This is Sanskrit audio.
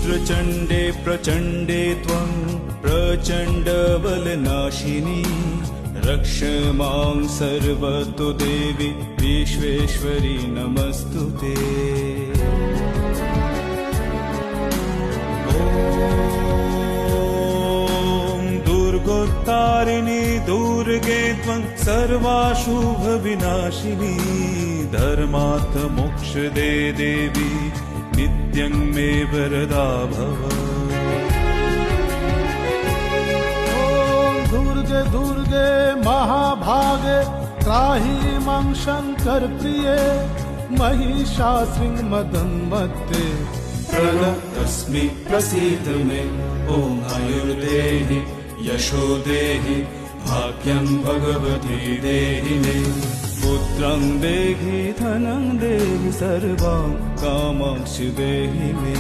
रुद्रचण्डे प्रचण्डे त्वं प्रचण्डबलनाशिनी रक्ष मां सर्वतो देवी विश्वेश्वरी नमस्तुते। दुर्गोत्तारिणी दुर्गे त्वं सर्वाशुभविनाशिनी धर्मार्थ मोक्षदे देवी नित्यं मे वरदा भव। दुर्गे दुर्गे महाभागे त्राहि मां शङ्कर प्रिये महिषासुरं मदन्मत्ते प्रणतस्मि प्रसीद मे ॐ आयुर्देहि यशो देहि भाग्यं भगवती देहि मे। पुत्रं देहि धनं देहि सर्वां कामांश्च देहि मे।